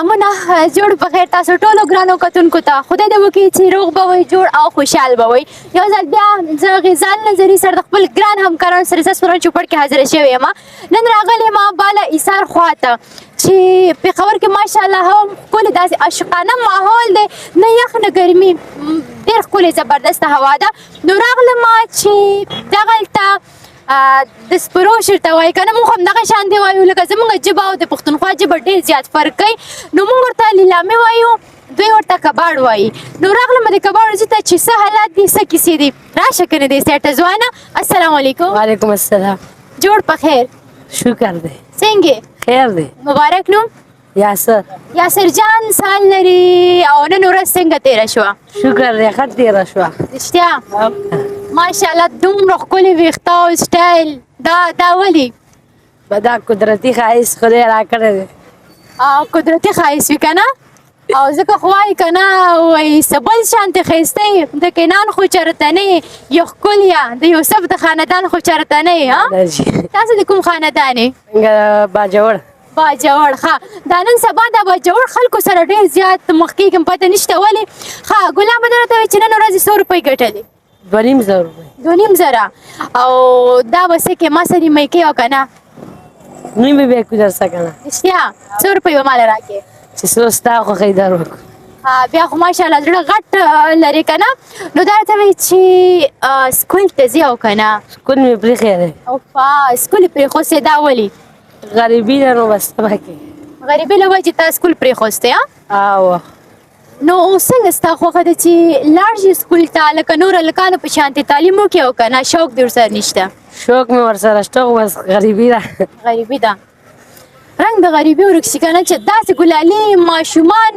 سلامونه جوړ په خیر تاسو ټولو ګرانو کتونکو ته خدای دې وکړي چې روغ به وئ جوړ او خوشحال به وئ یو ځل بیا زه غزال نظري سره د خپل ګران همکارانو سره ستاسو په چوپړ کې حاضره شوې یم نن راغلې یم بالا ایثار خواته چې پېښور کې ماشاءالله هم ښکلې داسې عاشقانه ماحول دی نه یخ نه ګرمي ډېر ښکلې زبردسته هوا ده نو راغلم چې دغلته د سپرو شرته وایي که نه موږ هم دغه شانتې وایو لکه زموږ ژبه او د پښتونخوا ژبه ډېر زیات فرق کوي نو موږ ورته لیلامې وایو دوی ورته کباړ وایي نو راغلم د کباړو ځای ته چې څه حالات دي څه کیسې دي راشه که نه دی سیټه ځوانه السلام علیکم وعلیکم السلام جوړ په خیر شکر دی څنګه خیر دی مبارک نوم یاسر یاسر جان سال لري او نن ورځ څنګه تېره شوه شکر دی ښه تېره شوه رښتیا ماشاءالله دومره ښکلې ویښته او سټایل دا ولې دا قدرتي ښایست خدای راکړی دی قدرتي ښایست وي که نه او ځکه خو وایي که نه وایي څه بل شانتې ښایسته یې د کینان خو چېرته نه یې یو ښکليه د یوسف د خاندان خو چېرته نه یې تاسو د کوم خاندان یې باجوړ باجوړ ښه دا نن سبا د باجوړ خلکو سره ډېر زیات مخ کېږم پته نشته ولې ښه ګلاب به درته وایي چې نن ورځې 100 روپۍ ګټلې 2500 روپۍ 2500 او دا به څه کې ما سره میکې او که نه نوی به بیا کو درسه که نه رښتیا 100 روپۍ به ماله راکړې چې څه ستا خوښۍ در وکړو بیا خو ماشاءالله زړه غټ لرې که نه نو دا راته وایي چې سکول ته ځې او که نه سکول مې پرېښی دی اوفا سکول یې پرېښوستی دا ولې غریبي ده نو بس څه به کوې غریبۍ له وجې تا سکول پرېښوستی او نو څنګه ستا خوښه ده چې لاړ شي سکول ته لکه نور هلکانو په شانتې تعلیم وکړې او که نه شوق دې ورسره نشته شوق مې ورسره شته خو بس غریبي ده غریبي ده رنګ د غریبي ورک شي که نه چې داسې ګلالي ماشومان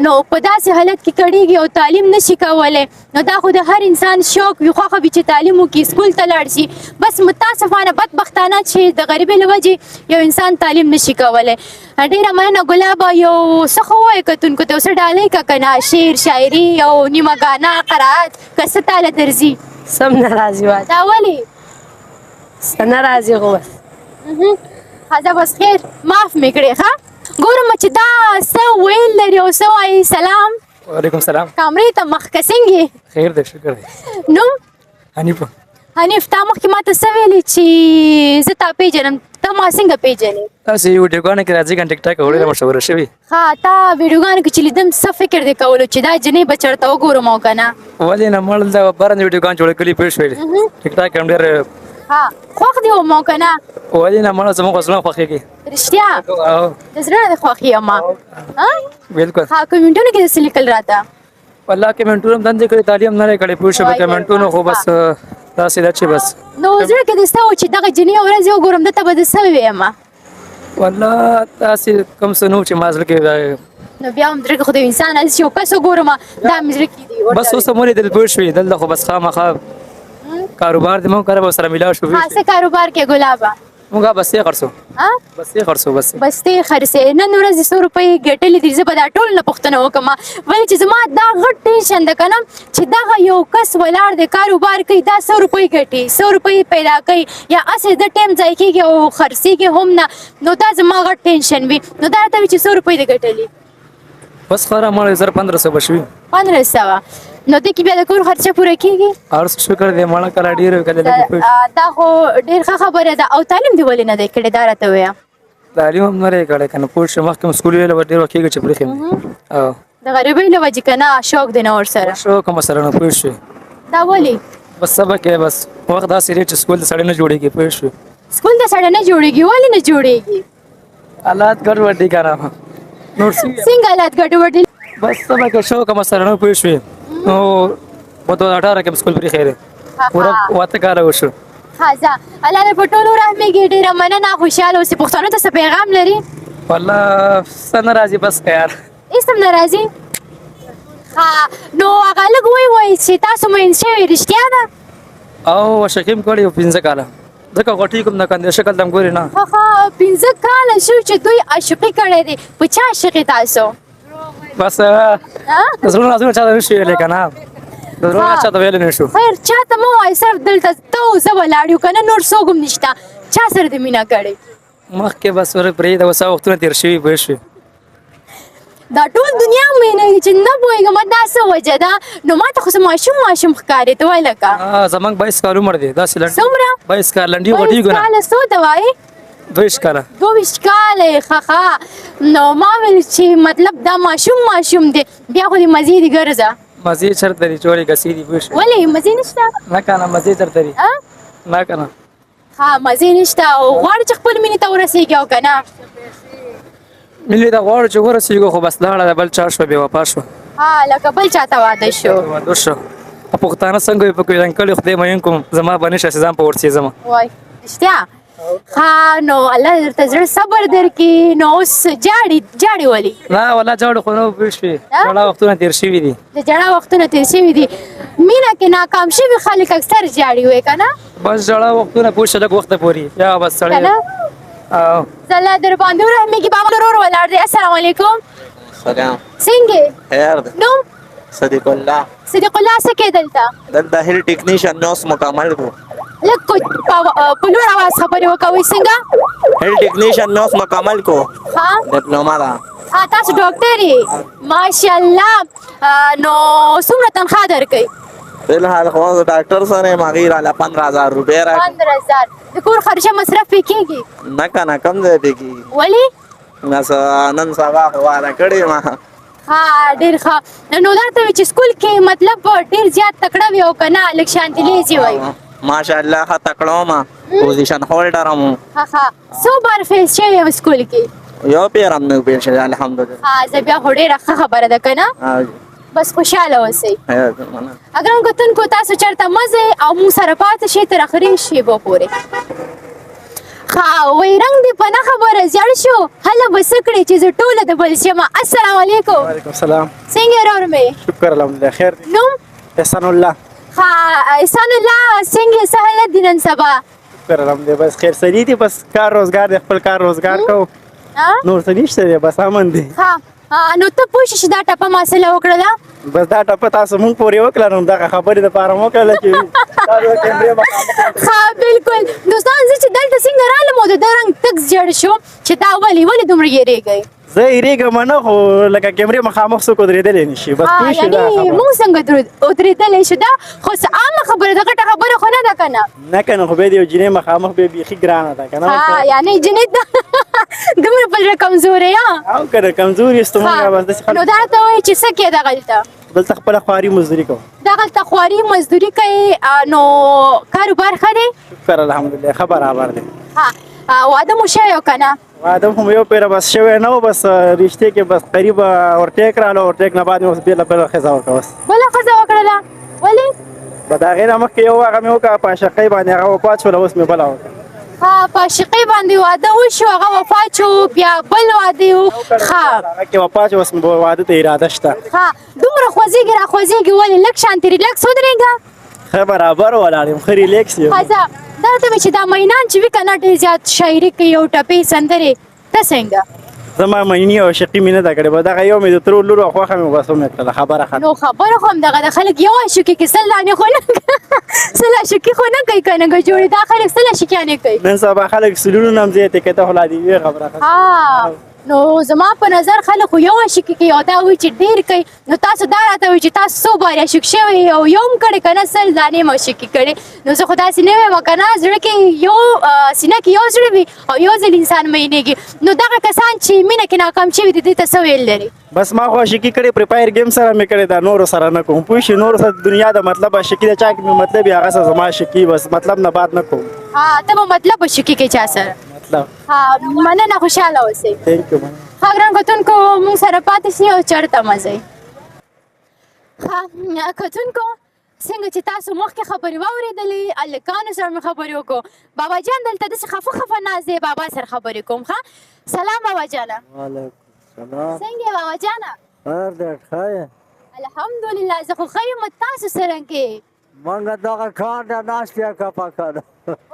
نو په داسې حالت کې کړېږي او تعلیم نشي کولی نو دا خو د هر انسان شوق وي خوښه وي چې تعلیم وکړي سکول ته لاړ شي بس متاسفانه بدبختانه چې د غریبۍ له وجې یو انسان تعلیم نشي کولی ډېره مننه ګلابه یو څه خو ووایه کتونکو ته یو څه ډالۍ که که نه شعر شاعري او نیمه ګانا قرائت که څه تاله درځي سم نه راځي واچ دا ولې څه نه راځي خو بس ښځه بس خیر معاف مې کړې ښه ګورم چې دا څه ویل لري او څه وایي سلام وعلیکم سلام کامرې ته مخکې څنګه خیر دی شکر دی نوم حنیفه حنیف تا مخکې ما ته څه ویلې چې زه تا پیژنم ته ما څنګه پیژنې تاسې ویډیوګانې کې راځي ټیک ټاک ډېره مشهوره شوې ښه تا ویډیوګانو کې چې لیدم څه فکر دې کولو چې دا جنۍ به چېرته وګورم او که نه ولې نه مړ د بارنځ ویډیوګان جوړې کړي پوه شوې ټیک ټاک هم ډېر ها خوښ دې وم او که نه ولې نه مړه زموږ زړه خوښېږي رښتیا د زړه نه دې خوښ یم بلکل ها کمنټونو کې داسې لیکل راته والله کمنټونو هم دندې کړې تعلیم نه دی کړی پوه شوې کمنټونو خو بس داسې ده چې بس نو زړه کې دې څه و چې دغه جنۍ یو ورځ وګورم دته به دې څه ویم والله داسې کوم څه نه و چې ما زړه کې نو بیا هم زړه کې خو د انسان چې یو کس وګورم دا مې زړه کې دي بس اوس هم ولیدل پوه شوې دلته خو بس خامخا کاروبار دې مو کاره به سره ملاو شو څه کاروبار کې ګلابه موږ بسې خرڅو بسې خرڅو بسې خرڅې نن ورځ 100 روپۍ ګټلې دي زه به دا ټول نه پوښتنه وکړم ولې چې زما دا غټ ټینشن ده که نه چې دغه یو کس ولاړ دی کاروبار کوي دا 100 روپۍ ګټي 100 روپۍ پیدا کوي یا هسې د ټایم ضایع کېږي او خرڅېږي هم نه نو دا زما غټ ټینشن وي نو دا راته وي چې 100 روپۍ دې ګټلې بس خره مړ 1500 به شوي 1500 نو دې کې بیا د کور خرچه پوره کېږي هر څه شکر دی مړه کله ډېر کله لږ دا خو ډېر ښه خبره ده او تعلیم دې ولې نه دی کړی دا راته ووایه تعلیم هم نه دی کړی که نه پوه شو مخکې م سکول ویله به ډېر وخت کېږي چې پرېښې او د غریبۍ له وجې که نه شوق دی نه ورسره شوق هم سره نه پوه شوې دا ولې بس څه به کوې بس وخت داسې دی چې سکول د سړی نه جوړېږي پوه شوې سکول د سړی نه جوړېږي ولې نه جوړېږي حالات ګډوډ دي که نه نور څنګه حالات ګډوډ دي بس څه به کوې شوق هم سره نه پوه شوې نو په 2018 کې سکول پرېښی دی پوره 8 کاله وشو ښه ځه الله دې په ټولو رحمېږي ډېره مننه خوشحاله اوسې پښتنو ته څه پیغام لري والله څه نه راځي بس که یار هېڅ هم نه راځي ښه نو هغه لږ وایي چې تاسو مین شوي رښتیا ده او عاشقي م کړې 15 کاله ځکه غوټۍ کوم نه کندې شکل ته م ګورې نه 15 کاله شو چې دوی عاشقي کړی دی په چا عاشقي تاسو بس د زړونو رازونه چاته نشي ویلی که نه د زړونو چاته ویلی نه شو خیر چاته مه وایه صرف دلته ته او زه ولاړ یو که نه نور څوک هم نشته چا سره دې مینه کړې مخکې بس ور پرېږده اوس هغه وختونه تېر شوي پوه شوې دا ټول دنیا مینه چې نه پوهېږم دا څه وجه ده نو ما ته خو څه ماشوم ښکاري ته وایه لکه زموږ 22 کال عمر دی داسې لنډ څومره 22 کال لنډي غټېږو نه کاله څو ته وایي 22 کاله 22 کاله ښه نو ما ویل چې مطلب دا ماشوم دی بیا خو دې مزې دي ګرځه مزې چېرته دي چوړې ګسې دي پوه شوې ولې مزې نشته نه که نه مزې چېرته دي نه که نه ها مزې نشته او غواړې چې خپل مینې ته ورسېږي او که نه مینې ته غواړو چې ورسېږو خو بس لاړه د بل چا شوه بې وفا شوه ها لکه بل چاته واده شو واده شو پښتانه څنګه وي په کوی کلي خدای مین کوم زما به نشه چې ځان په ورسېږم وای رښتیا ها نو الله درته زړه صبر درکړي نو اوس جاړې ولې نه والله جوړ خو نه پوه شوې جړه وختونه تېر شوي دي د جړه وختونه تېر شوي دي مینه کې ناکام شوي خلک اکثر جاړي وای که نه بس جړه وختونه پوه شه لږ وخته پورې یا بس که سړی نه زله در باندې ورحمېږي بابا ورور ولاړ دی السلام علیکم سلام څنګه خیر ده نوم صدیق الله صدیق الله څه کې دلته دلته هیل ټیکنیشن نوس مکمل کو لږ په لوړ اواز خبرې وکوئ څنګه هیل ټیکنیشن نوس مکمل کو ها ډیپلوما ده ها تاسو ډاکټر یې ماشاءالله نو څومره تنخواه درکوئ فلحال خو ډاکټر سره یم هغې راله 15000 روپۍ راکړي 15000 د کور خرچه مصرف پې کېږي نه که نه کم ځای پې کېږي ولې بس نن سبا خو واده کړې ما ها ډېر ښه نو دا ته وایي چې سکول کې مطلب ډېر زیات تکړه وي او که نه لږ شانتي لیزي وایي ماشاءالله ښه تکړه وم پوزیشن هولډر هم ښه څو بار فیل شوی یم سکول کې یو پیر هم نه پیل شوی الحمدلله ها زه بیا خو ډېره ښه خبره ده که نه بس خوشحاله اوسئ اګرام کتونکو تاسو چېرته مزه او موږ سره پاتې شئ تر اخري شیبو پورې ښه وایي رنګ دې په نه خبره زیړ شو هله به څه کړې چې زه ټوله د بل شمه السلام علیکم وعلیکم السلام څنګه ورور مې شکر الحمدلله خیر دی نوم احسان الله ها احسان الله څنګه څه حالت دي نن سبا شکر الحمدلله بس خیر سړي دي بس کار روزګار دی خپل کار روزګار کوو نور څه نشته دی بس امن دی ها نو ته پوه شې چې دا ټپه ما سره وکړله بس دا ټپه تاسو مونږ پورې وکړه نو دغه خبرې دپاره مو وکړله چې تاسو د کیمرې مخامخ ها بالکل دوستان زه چې دلته څنګه رالم او د ده رنګ تک زیړ شو چې تا ولې دومره یېرېږئ زه یېرېږم نه خو لکه کیمرې مخامخ څوک ودرېدلی نه شي بس پوه شي دا یعنې خبره موږ څنګه ودرېدلی شو دا خو څه عامه خبره ده غټه خبره خو نه ده که نه نه که نه خو بیا د یو جینۍ مخامخ بیا بیخي ګرانه ده که نه یعنې جنید دومره په زړه کمزوری او که نه کمزوري یستو مونږ بس داسې نو خلک دا راته وایي چې څه کې دغلته دلته خپله خواري مزدوري کوو دغلته خواري مزدوري کوي نو کاروبار ښه دی شکر الحمدلله ښه برابر دی واده مو شوی او که نه واده خو مې یو پیره بس شوی نه و بس رښتې کې بس قریب اورټیک راغله اورټیک نه بعد مې اوس بېله بله ښځه وکړه اوس بله ښځه وکړله ولې به د هغې نه مخکې یو هغه مې وکړه په عاشقۍ باندې هغه وفات شوله اوس مې بله وکړه په عاشقۍ باندې واده وشو هغه وفات شو بیا بل واده و هغه کې وفات شو اوس مې واده ته اراده شته دومره خوځېږي را خوځېږي ولې لږ شانتې ریلکس ودرېږه ښه برابر ولاړ یم ښه ریلیکس یم دا راته وایي چې دا مینان چې وي که نه ډېر زیات شاعري کوي او ټپې سندرې ته څنګه زما میني او عاشقي مې نه ده کړې به دغه یو مې د ترور لور او خوښه مې بس ومې کړله خبره ختمه نو خبره خو همدغه ده خلک یو عاشقي کې سل دانې خو نه سل عاشقي خو نه کوي که نه ګجوړې دا خلک سل عاشقیانې کوي نن سبا خلک سلونو نه هم زیاتې کوي ته خو لا د یوې خبره ختمه نو زما په نظر خلک خو یو عاشقي کوي او دا وایي چې ډېر کوي نو تاسو دا راته وایي چې تاسو څو بار عاشق شوي او یو هم کړی که نه سل دانې م عاشقي کړې نو زه خو داسې نه وایم که نه زړه کې یو سینه کې یو زړه وي او یو ځل انسان مینېږي نو دغه کسان چې مینه کې ناکام شوي دي دې ته څه ویل لري بس ما خو عاشقي کړې پریپایر گیم سره مې کړې ده نورو سره نه کوم پوه شي نورو سره دنیا د مطلب عاشقي ده چا کې مې مطلب وي هغه سره زما عاشقي بس مطلب نه باد نه کوم ته به مطلب عاشقي کوې چا سره مطلب مننه خوشحاله اوسئ تھینک یو ښه ګران کتونکو موږ سره پاتې شئ او چېرته مه ځئ ښه کتونکو څنګه چې تاسو مخکې خبرې واورېدلې هلکانو سره مې خبرې وکړو بابا جان دلته داسې خفه ناست دی بابا سره خبرې کوم ښه سلام بابا جانه وعلیکم السلام څنګه بابا جانه خیر دی ښه یې الحمدلله زه خو ښه یم تاسو څرنګه مونږ دغه کار د ناستې کپه کړه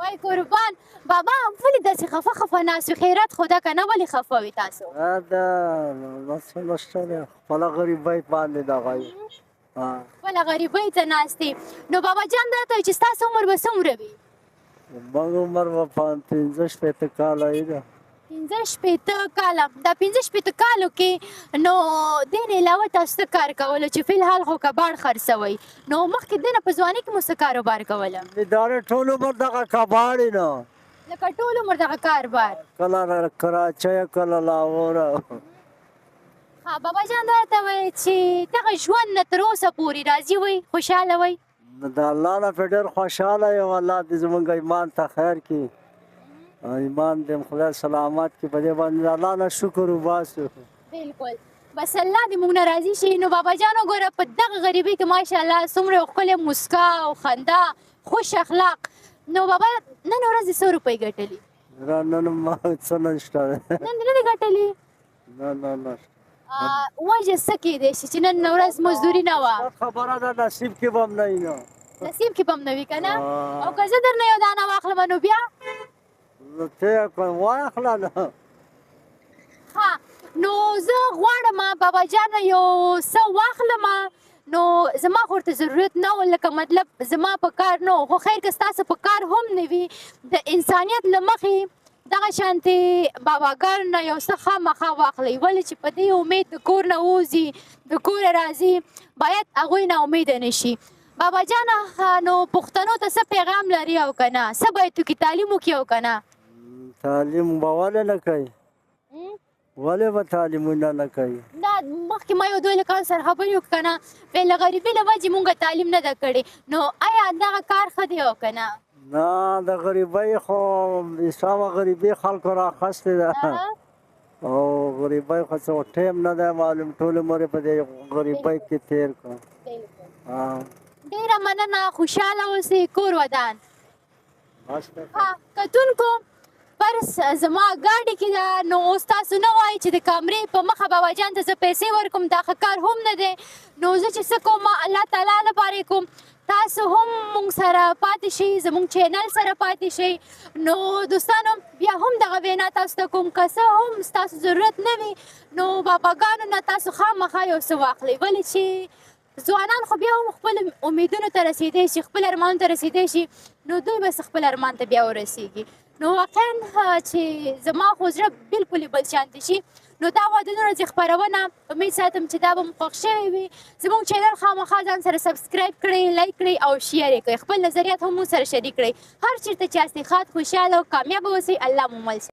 وای قربان بابا ولې داسې خفه ناست وي خیرات خو ده که نه ولې خفه وي تاسو دا نشته دی خپله غریبۍ باندې دغه یو خپله غریبۍ ته ناست دي نو بابا جان دا ته وایي چې ستاسو عمر به څومره وي زموږ عمر به 15 شپېته کاله یې ده پنځه شپېته کاله دا پنځه شپېته کالو کې نو دې نه علاوه تاسو څه کار کولو چې فلحال خو کباړ خرڅوئ نو مخکې دې نه په ځوانۍ کې مو څه کاروبار کوله ادارې ټول عمر دغه کباړې نه لکه ټول عمر دغه کاروبار کله کراچۍ کله لاهور ها بابا جان درته وایي چې دغه ژوند نه تر اوسه پورې راضي وئ خوشحاله وئ د الله نه پې ډېر خوشحاله یم الله دې زموږ ایمان ته خیر کړي ایمان دې خدای سلامت کړي په دې باندې د الله نه شکر وباسو بالکل بس الله دې موږ نه راضي شي نو بابا جان وګوره په دغه غریبۍ کې ماشاءالله څومره ښکلې مسکا او خندا خوش اخلاق نو بابا نن ورځ دې څو روپۍ ګټلي نن ما څه نشته نن دې نه دي ګټلي نه وجه څه کیدی شي چې نن ورځ مزدوري نه وه خبره ده نصیب کې به هم نه وي نو نصیب کې به هم نه وي که نه او که زه درنه یو دانه واخلم نو بیا ته واخله نه ها نو زه غواړم بابا جانه یو څه واخلم نو زما خو ورته ضرورت نه و لکه مطلب زما په کار نه خو خیر که ستاسو په کار هم نه وي د انسانیت له مخې دغه شانتې باباګانو نه یو څه خامخا واخلئ ولې چې په دې امید د کور نه ووځي د کوره راځي باید هغوی نا امیده نه شي بابا جانه نو پښتنو ته څه پیغام لري او که نه څه باید وکړي تعلیم وکړي او که نه تعلیم به ولې نه کوي ولې به تعلیمونه نه کوي دا مخکې ما یو دوی له کان سره خبرې وکړه که نه ویل له غریبۍ له وجې مونږ تعلیم نه ده کړې نو آیا دغه کار ښه دی او که نه نه د غریبۍ خو حسابه غریبۍ خلکو راخیستې ده او غریبۍ خو څه ټیم نه دی معلوم ټول عمر یې په دې غریبۍ کې تېر کړو ډېره مننه خوشحاله اوسئ کور ودان کتونکو فرض زما ګاډي کې ده نو اوس تاسو نه وایئ چې د کامرې په مخه بابا جان ته زه پیسې ورکوم دا ښه کار هم نه دی نو زه چې څه کوم الله تعالی لپاره یې کوم تاسو هم مونږ سره پاتې شئ زموږ چینل سره پاتې شئ نو دوستانو بیا هم دغه وینا تاسو ته کوم که څه هم ستاسو ضرورت نه وي نو باباګانو نه تاسو خامخا یو څه واخلئ ولې چې ځوانان خو بیا هم خپل امیدونو ته رسېدی شي خپل ارمانو ته رسېدی شي نو دوی بس خپل ارمان ته بیا ورسېږي نو واقعا چې زما خو زړه بلکل یې بل شانتې شي نو دا وه د نن ورځې خپرونه امید ساتم چې دا به مو خوښ شوی وي زموږ چینل خامخا ځان سره سبسکرایب کړئ لایک کړئ او شیر یې کړئ خپل نظریات هم مو سره شریک کړئ هر چېرته چې یاستئ ښاد خوشحاله او کامیابه اوسئ الله مو مل